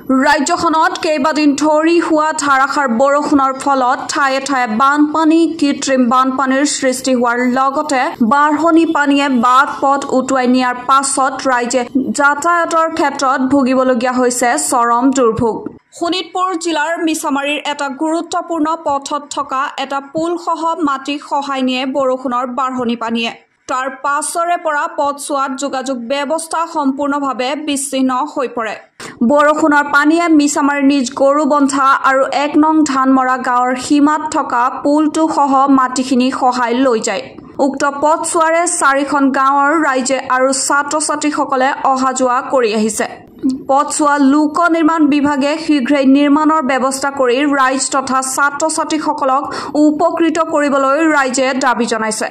ৰাজ্যখনত কেইবাদিন ধৰি হোৱা ধাৰাসাৰ বৰষুণৰ ফলত ঠায়ে ঠায়ে বানপানী কৃত্ৰিম বানপানীৰ সৃষ্টি হোৱাৰ লগতে বাঢ়নি পানীয়ে বাট পথ উটুৱাই নিয়াৰ পাছত ৰাইজে যাতায়াতৰ ক্ষেত্ৰত ভুগিবলগীয়া হৈছে চৰম দুৰ্ভোগ। শোণিতপুৰ জিলাৰ মিছামাৰীৰ এটা গুৰুত্বপূৰ্ণ পথত থকা এটা পুলসহ মাটি খহাই নিয়ে বৰষুণৰ বাঢ়নি পানীয়ে। তাৰ পাছৰে পৰা পথছোৱাত যোগাযোগ ব্যৱস্থা সম্পূৰ্ণভাৱে বিচ্ছিন্ন হৈ পৰে। বৰষুণৰ পানীয়ে মিছামাৰীৰ নিজ গৰুবন্ধা আৰু ১ নং ধানমৰা গাঁৱৰ সীমাত থকা পুলটো সহ মাটিখিনি খহাই লৈ যায়। উক্ত পথছোৱাৰে ৪খন গাঁৱৰ ৰাইজে আৰু ছাত্ৰ-ছাত্ৰীসকলে অহা যোৱা কৰি আহিছে। পথছোৱা লোক নিৰ্মাণ বিভাগে শীঘ্ৰেই নিৰ্মাণৰ ব্যৱস্থা কৰি ৰাইজ তথা ছাত্ৰ-ছাত্ৰীসকলক উপকৃত কৰিবলৈ ৰাইজে দাবী জনাইছে।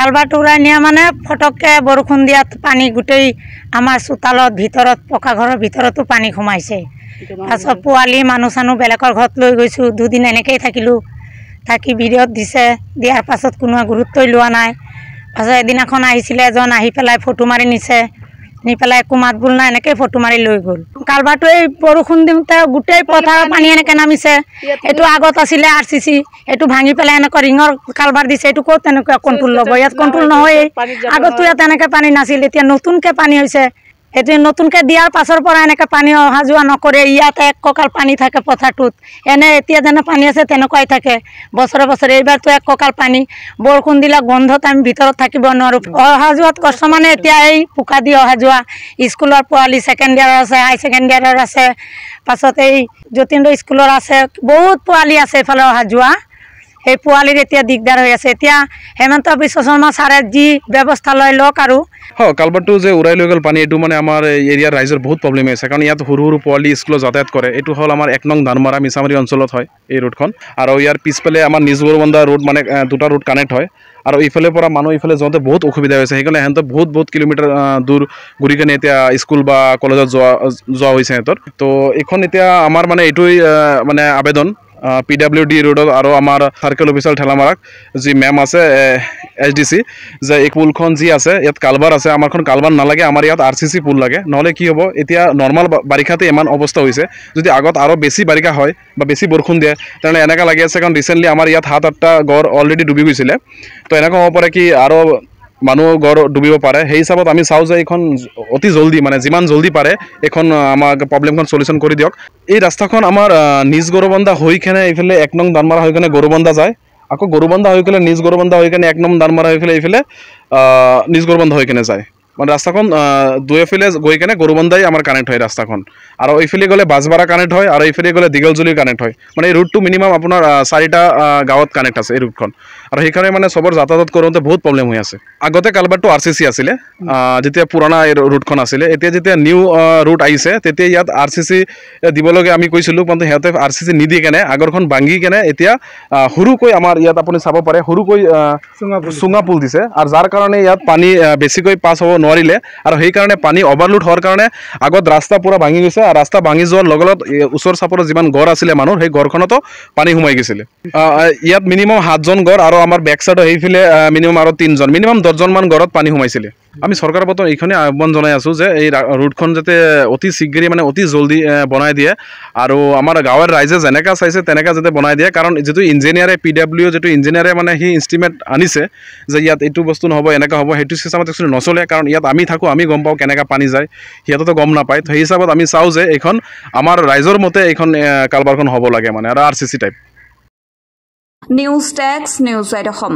কালভাৰ্ট উৰাই নিয়া মানে ফটককৈ বৰষুণ দিয়াত পানী গোটেই আমাৰ চোতালত ভিতৰত পকা ঘৰৰ ভিতৰতো পানী সোমাইছে। তাৰপিছত পোৱালি মানুহ চানুহ বেলেগৰ ঘৰত লৈ গৈছোঁ, দুদিন এনেকৈয়ে থাকিলোঁ। থাকি ভিডিঅ'ত দিছে, দিয়াৰ পাছত কোনোৱে গুৰুত্বই লোৱা নাই। পাছত এদিনাখন আহিছিলে এজন, আহি পেলাই ফটো মাৰি নিছে, নি পেলাই একো মাত বোল নাই, এনেকৈ ফটো মাৰি লৈ গ'ল। কালভাৰ্টটো এই বৰষুণ দিওঁতে গোটেই পথাৰৰ পানী এনেকৈ নামিছে। এইটো আগত আছিলে RCC, এইটো ভাঙি পেলাই এনেকুৱা ৰিঙৰ কালভাৰ্ট দিছে। এইটো ক'ত তেনেকুৱা কণ্ট্ৰল ল'ব? ইয়াত কণ্ট্ৰল নহয়েই। আগতো ইয়াত এনেকৈ পানী নাছিল, এতিয়া নতুনকৈ পানী হৈছে। সেইটো নতুনকৈ দিয়াৰ পাছৰ পৰা এনেকৈ পানী অহা যোৱা নকৰে। ইয়াত এক কঁকাল পানী থাকে পথাৰটোত, এনে এতিয়া যেনে পানী আছে তেনেকুৱাই থাকে বছৰে বছৰে। এইবাৰতো এক কঁকাল পানী। বৰষুণ দিলে গোন্ধত আমি ভিতৰত থাকিব নোৱাৰোঁ। অহা যোৱাত কষ্ট মানে এতিয়া এই বোকা দি অহা যোৱা। স্কুলৰ পোৱালি ছেকেণ্ড ইয়াৰৰ আছে, হাই ছেকেণ্ড ইয়াৰৰ আছে, পাছত এই যতীন্দ্ৰ স্কুলৰ আছে, বহুত পোৱালি আছে এইফালে অহা যোৱা। সেই পোৱালিৰ এতিয়া দিগদাৰ হৈ আছে। এতিয়া হেমন্ত বিশ্ব শৰ্মা ছাৰে যি ব্যৱস্থা লওক আৰু কালভাৰ্টটো যে উৰাই লৈ গ'ল পানী, এইটো মানে আমাৰ এৰিয়াৰ ৰাইজৰ বহুত প্ৰব্লেম হৈছে। কাৰণ ইয়াত সৰু সৰু পোৱালি স্কুলত যাতায়াত কৰে। এইটো হ'ল আমাৰ ১ নং ধানমৰা মিছামাৰী অঞ্চলত হয় এই ৰোডখন। আৰু ইয়াৰ পিছফালে আমাৰ নিজ গৰুবন্ধা ৰোড, মানে দুটা ৰোড কানেক্ট হয়। আৰু ইফালৰ পৰা মানুহ ইফালে যাওঁতে বহুত অসুবিধা হৈছে। সেইকাৰণে সিহঁতৰ বহুত কিলোমিটাৰ দূৰ ঘূৰি কেনে এতিয়া স্কুল বা কলেজত যোৱা হৈছে সিহঁতৰ। তো এইখন এতিয়া আমাৰ মানে এইটোৱেই মানে আবেদন PWD ৰোডত আৰু আমাৰ চাৰ্কেল অফিচাৰ ঠেলামাৰাক যি মেম আছে SDC, যে এই পুলখন যি আছে ইয়াত কালভাৰ আছে, আমাৰখন কালভাৰ নালাগে, আমাৰ ইয়াত RCC পুল লাগে। নহ'লে কি হ'ব, এতিয়া নৰ্মেল বাৰিষাতে ইমান অৱস্থা হৈছে, যদি আগত আৰু বেছি বাৰিষা হয় বা বেছি বৰষুণ দিয়ে তেনেহ'লে এনেকুৱা লাগি আছে। কাৰণ ৰিচেণ্টলি আমাৰ ইয়াত 7-8টা ঘৰ অলৰেডি ডুবি গৈছিলে। তো এনেকুৱা হ'ব পাৰে কি আৰু মানুহ ঘৰ ডুবিব পাৰে। সেই হিচাপত আমি চাওঁ যে এইখন অতি জল্দি, মানে যিমান জল্দি পাৰে এইখন আমাক প্ৰব্লেমখন চলিউশ্যন কৰি দিয়ক। এই ৰাস্তাখন আমাৰ নিজ গৰুবন্ধা হৈ কেনে এইফালে 1 নং ধানমৰা হৈ কেনে গৰুবন্ধা যায়, আকৌ গৰুবন্ধা হৈ কেনে নিজ গৰুবন্ধা হৈ কেনে 1 নং ধানমৰা হৈ পেলাই এইফালে নিজ গৰুবন্ধা হৈ কেনে যায়। মানে ৰাস্তাখন দুয়োফালে গৈ কেনে গৰুবন্ধাই আমাৰ কানেক্ট হয় ৰাস্তাখন। আৰু এইফালে গ'লে বাজবাৰা কানেক্ট হয়, আৰু এইফালে গ'লে দীঘলজুলি কানেক্ট হয়। মানে এই ৰুটটো মিনিমাম আপোনাৰ 4টা গাঁৱত কানেক্ট আছে এই ৰুটখন। আৰু সেইকাৰণে মানে চবৰ যাতায়াত কৰোঁতে বহুত প্ৰব্লেম হৈ আছে। আগতে কালভাৰ্টটো RCC আছিলে, যেতিয়া পুৰণা এই ৰুটখন আছিলে। এতিয়া যেতিয়া নিউ ৰুট আহিছে তেতিয়া ইয়াত RCC দিবলগীয়া আমি কৈছিলোঁ, কিন্তু সিহঁতে RCC নিদি কেনে আগৰখন ভাঙি কেনে এতিয়া সৰুকৈ আমাৰ ইয়াত আপুনি চাব পাৰে সৰুকৈ চুঙা পুল দিছে। আৰু যাৰ কাৰণে ইয়াত পানী বেছিকৈ পাছ হ'ব নোৱাৰিলে, আৰু সেইকাৰণে পানী অভাৰলোড হোৱাৰ কাৰণে আগত ৰাস্তা পূৰা ভাঙি গৈছে। আৰু ৰাস্তা ভাঙি যোৱাৰ লগে লগে ওচৰ চাপৰত যিমান ঘৰ আছিলে মানুহ, সেই ঘৰখনতো পানী সোমাই গৈছিলে। ইয়াত মিনিমাম 7জন ঘৰ, আৰু আমাৰ বেক চাইডত সেইফালে মিনিমাম আৰু 3জন, মিনিমাম 10জনমান ঘৰত পানী সোমাইছিলে। আমি চৰকাৰৰ প্ৰতি এইখনেই আহ্বান জনাই আছোঁ যে এই ৰোডখন যাতে অতি শীঘ্ৰে, মানে অতি জল্দি বনাই দিয়ে। আৰু আমাৰ গাঁৱৰ ৰাইজে যেনেকৈ চাইছে তেনেকৈ যাতে বনাই দিয়ে। কাৰণ যিটো ইঞ্জিনিয়াৰে PW যিটো ইঞ্জিনিয়াৰে মানে সি ইষ্টিমেট আনিছে যে ইয়াত এইটো বস্তু নহ'ব, এনেকুৱা হ'ব, সেইটো চিষ্টেমত একচুৱেলি নচলে। কাৰণ ইয়াত আমি থাকোঁ, আমি গম পাওঁ কেনেকৈ পানী যায়, সিহঁতেতো গম নাপায়। সেই হিচাপত আমি চাওঁ যে এইখন আমাৰ ৰাইজৰ মতে এইখন কালভাৰখন হ'ব লাগে, মানে আৰু RCC type. News desk, news 8 Assam.